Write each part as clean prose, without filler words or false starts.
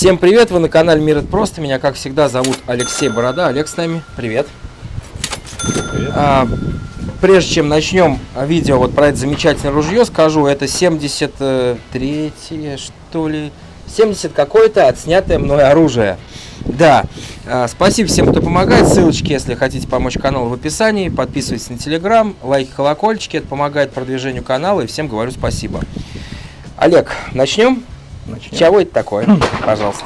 Всем привет, вы на канале Мир это просто. Меня, как всегда, зовут Алексей Борода. Олег с нами. Привет. Привет. Прежде чем начнем видео вот про это замечательное ружье, скажу, это 73-е, что ли, 70 какое-то отснятое мной оружие. Да, спасибо всем, кто помогает. Ссылочки, если хотите помочь каналу, в описании. Подписывайтесь на телеграм, лайки, колокольчики. Это помогает продвижению канала. И всем говорю спасибо. Олег, начнем? Чего это такое? Пожалуйста.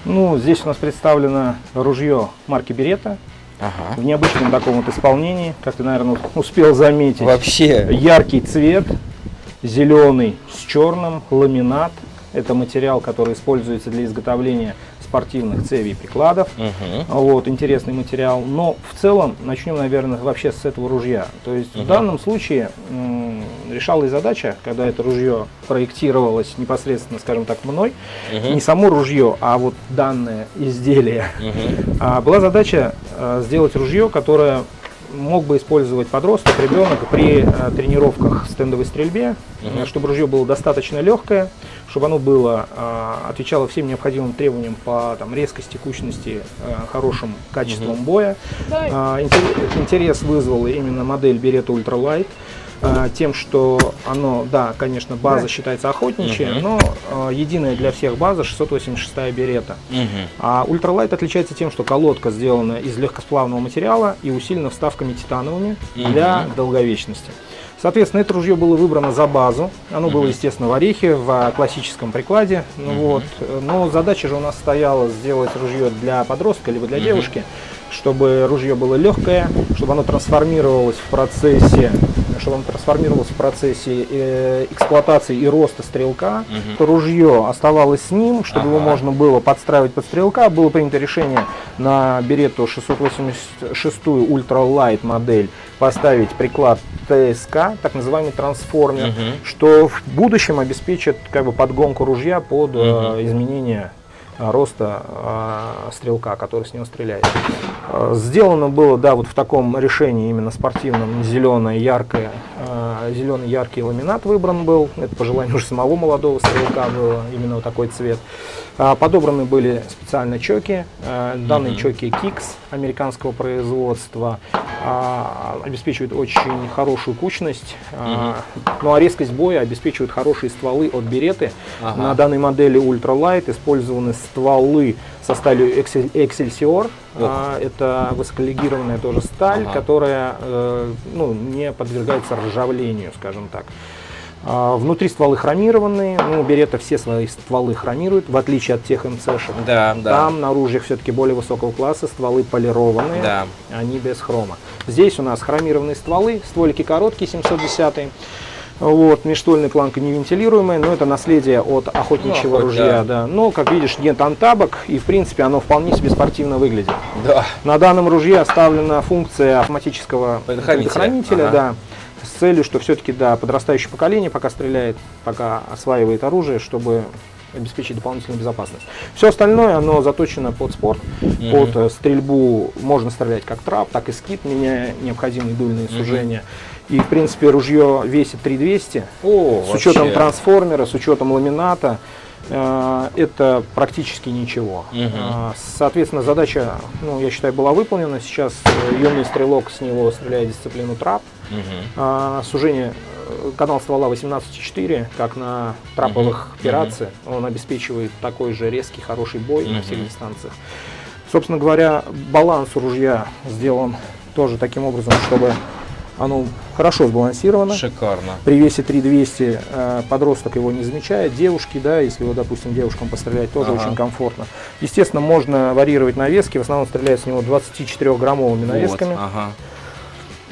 Ну, здесь у нас представлено ружье марки Беретта. Ага. В необычном таком вот исполнении, как ты, наверное, успел заметить. Вообще. Яркий цвет, зеленый с черным, ламинат. Это материал, который используется для изготовления спортивных цевей и прикладов. Вот, интересный материал. Но в целом, начнем, наверное, вообще с этого ружья. То есть в данном случае решалась задача, когда это ружье проектировалось непосредственно, скажем так, мной, не само ружье, а вот данное изделие. Была задача сделать ружье, которое мог бы использовать подросток, ребенок при тренировках в стендовой стрельбе, чтобы ружье было достаточно легкое, чтобы оно было, отвечало всем необходимым требованиям по резкости, кучности, хорошим качеством боя. Интерес вызвала именно модель Beretta Ultralight. Тем, что оно, да, конечно, база считается охотничья, но единая для всех база 686-я Беретта. А Ультралайт отличается тем, что колодка сделана из легкосплавного материала и усилена вставками титановыми для долговечности. Соответственно, это ружье было выбрано за базу. Оно было, естественно, в орехе, в классическом прикладе. Вот. Но задача же у нас стояла сделать ружье для подростка либо для девушки, чтобы ружье было легкое, чтобы оно трансформировалось в процессе эксплуатации и роста стрелка. Ружье оставалось с ним, чтобы его можно было подстраивать под стрелка. Было принято решение на Беретту 686-ю Ultralight модель поставить приклад ТСК, так называемый трансформер, что в будущем обеспечит подгонку ружья под изменение роста стрелка, который с него стреляет. Сделано было, да, вот в таком решении именно спортивном, зеленый яркий ламинат выбран был. Это по желанию уже самого молодого стрелка было именно вот такой цвет. Подобраны были специально чоки. Данные чоки Kicks американского производства обеспечивают очень хорошую кучность. Ну а резкость боя обеспечивают хорошие стволы от Беретты. На данной модели Ultralight использованы стволы со сталью Excelsior. Это высоколегированная тоже сталь, которая не подвергается ржавлению, скажем так. Внутри стволы хромированные, Беретта все свои стволы хромируют, в отличие от тех МЦшек. Там на ружьях все-таки более высокого класса, стволы полированные, они без хрома. Здесь у нас хромированные стволы, стволики короткие, 710-й. Вот, межствольная планка невентилируемая, но это наследие от охотничьего ружья. Да. Но, как видишь, нет антабок, и в принципе оно вполне себе спортивно выглядит. На данном ружье оставлена функция автоматического предохранителя, да, с целью, что все-таки подрастающее поколение пока стреляет, пока осваивает оружие, чтобы обеспечить дополнительную безопасность. Все остальное, оно заточено под спорт, под стрельбу. Можно стрелять как трап, так и скид, меняя необходимые дульные сужения. И, в принципе, ружье весит 3200, с учетом трансформера, с учетом ламината. Это практически ничего. Соответственно, задача, я считаю, была выполнена. Сейчас юный стрелок с него стреляет дисциплину трап. Сужение, канал ствола 18,4, как на траповых операциях. Он обеспечивает такой же резкий, хороший бой на всех дистанциях. Собственно говоря, баланс у ружья сделан тоже таким образом, чтобы оно хорошо сбалансировано. Шикарно. При весе 3200 подросток его не замечает. Девушки, да, если его, допустим, девушкам пострелять, тоже очень комфортно. Естественно, можно варьировать навески. В основном стреляют с него 24-граммовыми навесками.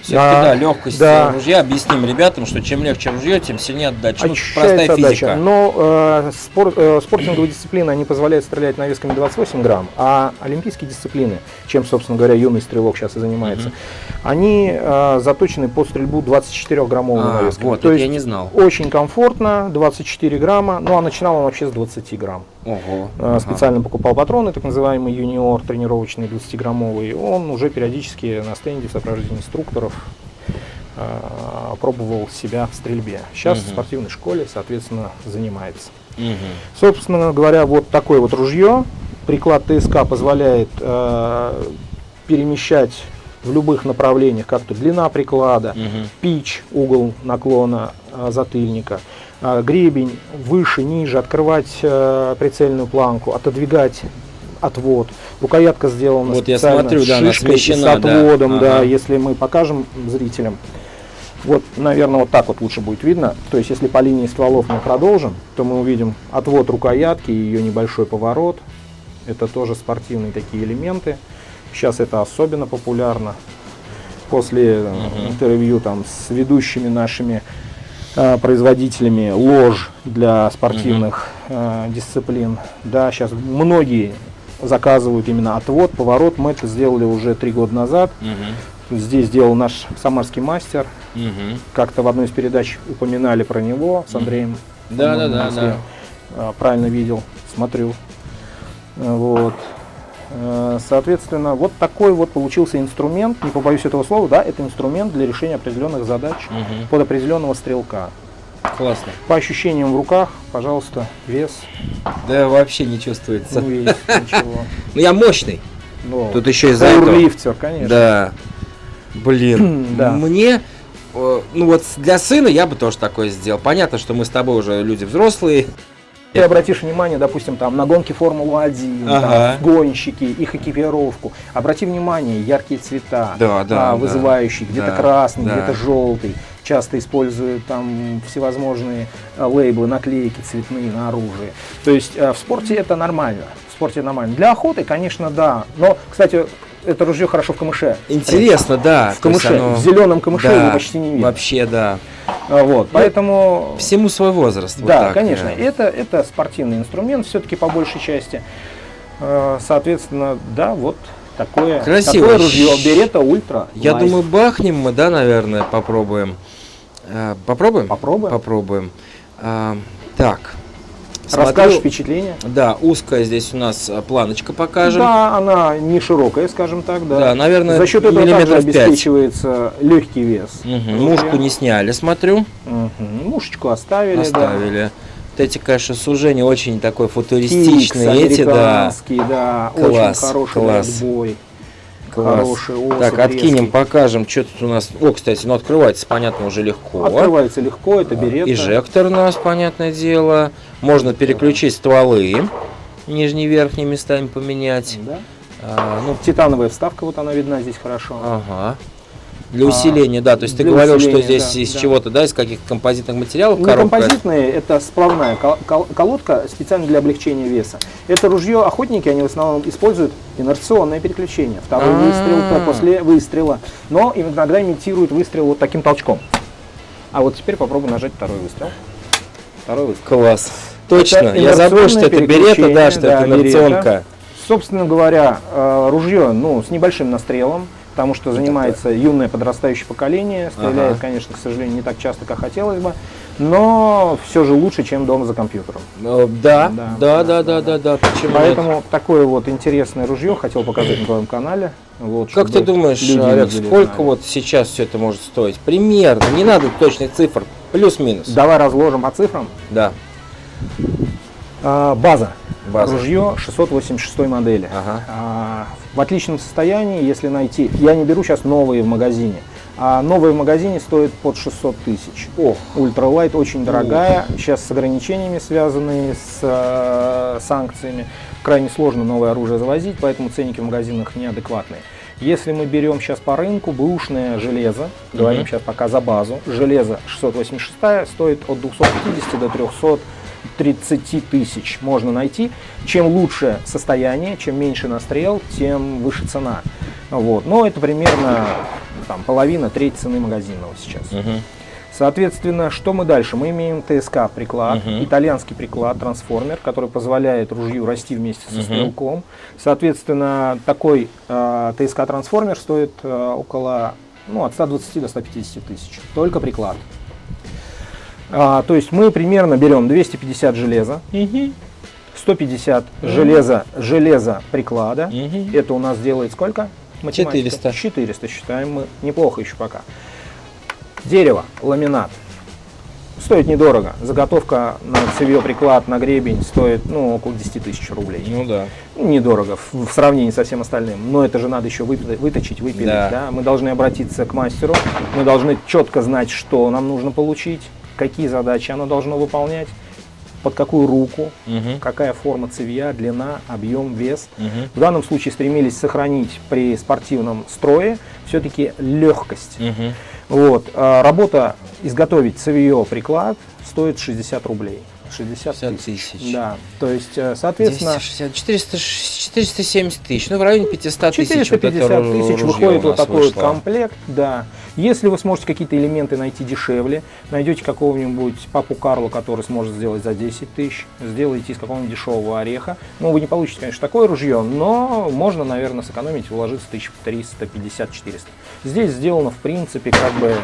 Все-таки, легкость ружья. Объясним ребятам, что чем легче ружье, тем сильнее отдача. Простая физика. Но спортинговые дисциплины, они позволяют стрелять навесками 28 грамм, а олимпийские дисциплины, чем, собственно говоря, юный стрелок сейчас и занимается, они заточены под стрельбу 24-граммовыми навесками. Вот, то есть я не знал. Очень комфортно, 24 грамма, а начинал он вообще с 20 грамм. Специально покупал патроны, так называемый юниор, тренировочный 20-граммовый. Он уже периодически на стенде в сопровождении инструкторов пробовал себя в стрельбе. Сейчас в спортивной школе, соответственно, занимается. Собственно говоря, вот такое вот ружье. Приклад ТСК позволяет перемещать в любых направлениях, как то длина приклада, пич, угол наклона затыльника, гребень выше, ниже, открывать прицельную планку, отодвигать отвод. Рукоятка сделана вот специально я смотрю, с да, она шишкой и с смещена, отводом, да. Ага. если мы покажем зрителям. Вот, наверное, вот так вот лучше будет видно. То есть, если по линии стволов мы продолжим, то мы увидим отвод рукоятки и ее небольшой поворот. Это тоже спортивные такие элементы. Сейчас это особенно популярно. После интервью там с ведущими нашими производителями лож для спортивных дисциплин. Да, сейчас многие заказывают именно отвод, поворот. Мы это сделали уже 3 года назад. Здесь сделал наш самарский мастер. Как-то в одной из передач упоминали про него с Андреем. Да. Правильно видел, смотрю. Вот. Соответственно, вот такой вот получился инструмент, не побоюсь этого слова, да, это инструмент для решения определенных задач под определенного стрелка. Классно. По ощущениям в руках, пожалуйста, вес. Да, вообще не чувствуется. Не весит ничего. Ну я мощный. Но Тут еще из-за этого. пауэрлифтер, конечно. Да. Блин, Да. мне, ну вот для сына я бы тоже такое сделал. Понятно, что мы с тобой уже люди взрослые. Ты обратишь внимание, допустим, там на гонки Формулы-1, Ага. там, гонщики, их экипировку. Обрати внимание, яркие цвета, Да, вызывающие, где-то да, красный, да. где-то желтый. Часто используют там всевозможные лейблы, наклейки цветные на оружие. То есть в спорте это нормально. В спорте нормально. Для охоты, конечно, да. Но, кстати, это ружье хорошо в камыше. Интересно, да. В камыше, в зеленом камыше да, его почти не видно. Вообще, да. Вот, поэтому... Всему свой возраст. вот Да, так, конечно, это спортивный инструмент, все-таки по большей части. Соответственно, да, вот такое Красиво. ружье Беретта Ультра. Я Light. думаю, бахнем мы, да, наверное, попробуем. Попробуем? Попробуем. Попробуем. Так. Расскажешь впечатление? Да, узкая здесь у нас планочка покажем. Да, она не широкая, скажем так, да. Да, наверное, За счет этого также миллиметров 5. обеспечивается легкий вес. Мушку не сняли, смотрю. Мушечку оставили, Оставили. Вот эти, конечно, сужения очень такой да. футуристичные. Кикс Эти, да. американский, да. Класс, Очень хороший класс. бой. Класс. Хороший острый, Так, откинем, резкий. покажем, что тут у нас. О, кстати, ну открывается, понятно, уже легко. Открывается легко, это Беретта. Эжектор у нас, понятное дело. Можно переключить стволы. Нижние и верхние местами поменять. Да. Ну, Титановая вставка, вот она видна здесь хорошо. ага. Для усиления, да. То есть ты для говорил, что усиления, здесь да, из да. чего-то, да, из каких-то композитных материалов Не коробка. композитные, это сплавная колодка специально для облегчения веса. Это ружье охотники, они в основном используют инерционное переключение. Второй выстрел после выстрела. Но иногда имитируют выстрел вот таким толчком. А вот теперь попробуй нажать второй выстрел. Второй выстрел. Класс. Точно. Я забыл, что это Беретта, да, что это инерционка. Беретта. Собственно говоря, ружье, с небольшим настрелом, потому что занимается юное подрастающее поколение, стреляет, конечно, к сожалению, не так часто, как хотелось бы, но все же лучше, чем дома за компьютером. Да. Почему Поэтому такое вот интересное ружье хотел показать на твоем канале. Вот, Как ты чтобы думаешь, люди Олег, видели, сколько знали. вот сейчас все это может стоить? Примерно, не надо точных цифр, плюс-минус. Давай разложим по цифрам. Да. База. База. Ружье 686 модели. Ага. В отличном состоянии, если найти, я не беру сейчас новые в магазине, а новые в магазине стоят под 600 тысяч. Ультралайт очень дорогая, сейчас с ограничениями, связанные с санкциями. Крайне сложно новое оружие завозить, поэтому ценники в магазинах неадекватные. Если мы берем сейчас по рынку бэушное железо, говорим сейчас пока за базу, железо 686 стоит от 250 до 330 тысяч можно найти. Чем лучше состояние, чем меньше настрел, тем выше цена. Вот. Но это примерно половина, треть цены магазинного сейчас. Соответственно, что мы дальше? Мы имеем ТСК приклад, итальянский приклад, трансформер, который позволяет ружью расти вместе со стрелком. Соответственно, такой ТСК трансформер стоит около от 120 до 150 тысяч. Только приклад. То есть мы примерно берем 250 железа, 150 железа приклада. Это у нас делает сколько? Математика. 400. 400 считаем мы. Неплохо еще пока. Дерево, ламинат. стоит недорого. Заготовка на цевье приклад, на гребень стоит, ну, около 10 тысяч рублей. Ну да. Недорого в сравнении со всем остальным. Но это же надо еще выточить, выпилить. Да. Да? Мы должны обратиться к мастеру, мы должны четко знать, что нам нужно получить, какие задачи оно должно выполнять, под какую руку, какая форма цевья, длина, объем, вес. В данном случае стремились сохранить при спортивном строе все-таки легкость. Вот. Работа изготовить цевье приклад стоит 60 рублей. 60 тысяч. Да, то есть, соответственно... 260, 470 тысяч, ну в районе 500 тысяч. 450 вот тысяч выходит вот такой вот комплект, да. Если вы сможете какие-то элементы найти дешевле, найдете какого-нибудь папу Карло, который сможет сделать за 10 тысяч, сделаете из какого-нибудь дешевого ореха. Ну, вы не получите, конечно, такое ружье, но можно, наверное, сэкономить, вложиться 1350-400. Здесь сделано, в принципе, как бы,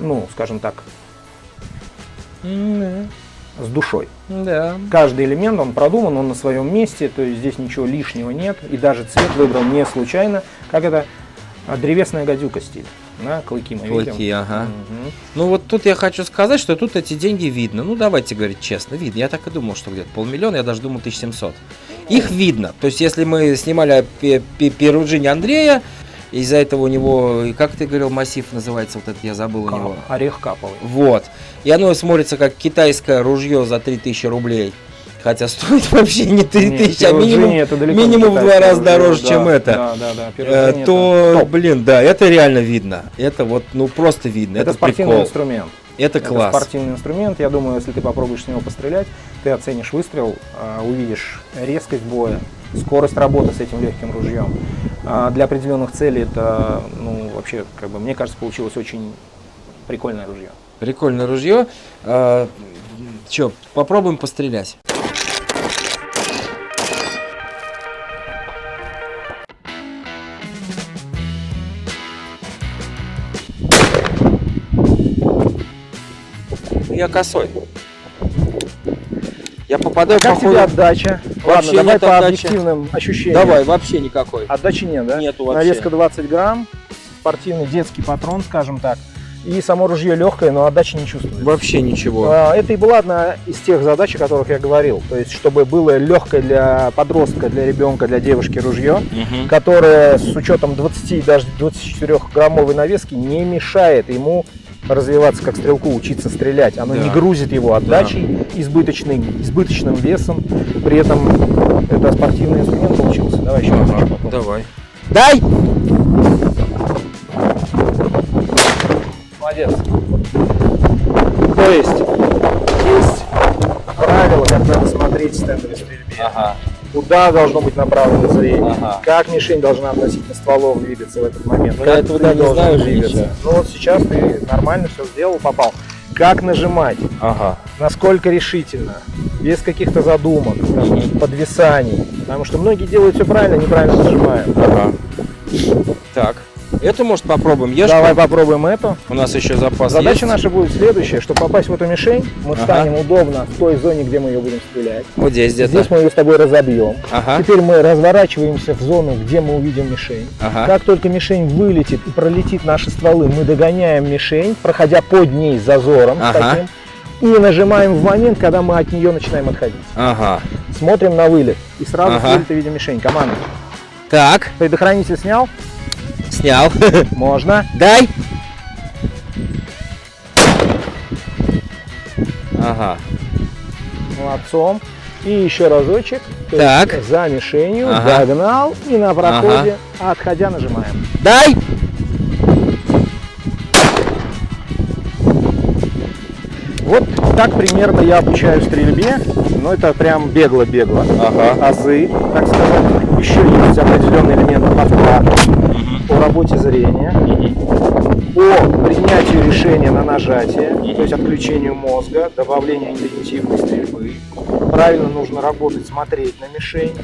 ну, скажем так, с душой. Да. Каждый элемент, он продуман, он на своем месте, то есть здесь ничего лишнего нет. И даже цвет выбран не случайно, как это древесная гадюка стиль. На клыки мы видим. Клыки, ага. Ну вот тут я хочу сказать, что тут эти деньги видно. Ну давайте говорить честно, видно. Я так и думал, что где-то 500 000, я даже думал 1700. Их видно. То есть если мы снимали пероружение Андрея, из-за этого у него, как ты говорил, массив называется, вот этот я забыл у него. Орех каповый. Вот. И оно смотрится как китайское ружье за 3000 рублей. Хотя стоит вообще не 3000, а минимум в 2 раза дороже, чем это. То, блин, да, это реально видно. Это вот, ну просто видно. Это спортивный инструмент. Это класс. Это спортивный инструмент. Я думаю, если ты попробуешь с него пострелять, ты оценишь выстрел, увидишь резкость боя, скорость работы с этим легким ружьем. Для определенных целей это, ну, вообще, как бы, мне кажется, получилось очень прикольное ружье. Прикольное ружье. Че, попробуем пострелять. Я косой. Я попадаю как по тебе отдача? Вообще Ладно, давай нет по отдачи. объективным ощущениям. Давай, вообще никакой. Отдачи нет, да? Нету вообще. Навеска 20 грамм, спортивный детский патрон, скажем так. И само ружье легкое, но отдачи не чувствуется. Вообще ничего. Это и была одна из тех задач, о которых я говорил. То есть, чтобы было легкое для подростка, для ребенка, для девушки ружье, которое с учетом 20, даже 24-граммовой навески не мешает ему развиваться как стрелку, учиться стрелять. Оно не грузит его отдачей, избыточным весом. При этом это спортивный инструмент получился. Давай еще раз. Давай. Дай! Молодец. То есть правила, как надо смотреть в стендовой стрельбе. Куда должно быть направлено зрение, как мишень должна относительно стволов двигаться в этот момент, как я этого не знаю двигаться. Ну вот сейчас ты нормально все сделал, попал. Как нажимать, насколько решительно, без каких-то задумок, там, подвисаний. Потому что многие делают все правильно, неправильно нажимают. Так. Эту, может, попробуем? Давай попробуем эту. У нас еще запас Задача есть. наша будет следующая, чтобы попасть в эту мишень, мы встанем удобно в той зоне, где мы ее будем стрелять. Вот здесь где-то. Здесь мы ее с тобой разобьем. Теперь мы разворачиваемся в зону, где мы увидим мишень. Как только мишень вылетит и пролетит наши стволы, мы догоняем мишень, проходя под ней зазором таким, и нажимаем в момент, когда мы от нее начинаем отходить. Смотрим на вылет и сразу с вылета видим мишень. Команда. Так. Предохранитель снял? Снял. Можно. Дай. Молодцом. И еще разочек. Так. За мишенью. Догнал. И на проходе, отходя, нажимаем. Дай. Вот так примерно я обучаю стрельбе. Но это прям бегло-бегло. Азы, так сказать. Еще есть определенные элементы подклада. По работе зрения, по принятию решения на нажатие, то есть отключению мозга, добавлению интенсивной стрельбы. Правильно нужно работать, смотреть на мишень,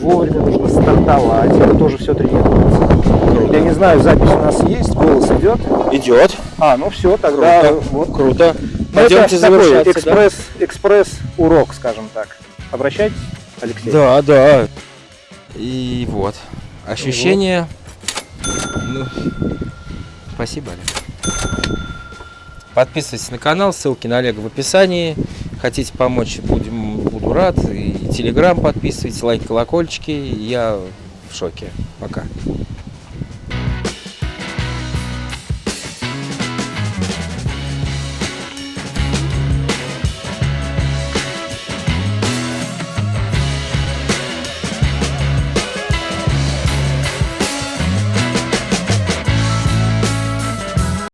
вовремя нужно стартовать, это тоже все тренируется. Я не знаю, запись у нас есть, голос идет? Идет. Ну все, тогда круто. Вот. Круто. Пойдемте завершаться. Экспресс-урок, скажем так. Обращайтесь, Алексей. Да. И вот. Ощущение. Ну, спасибо, Олег. Подписывайтесь на канал, ссылки на Олега в описании. Хотите помочь, буду рад. И телеграм подписывайтесь, лайк, колокольчики. Я в шоке. Пока.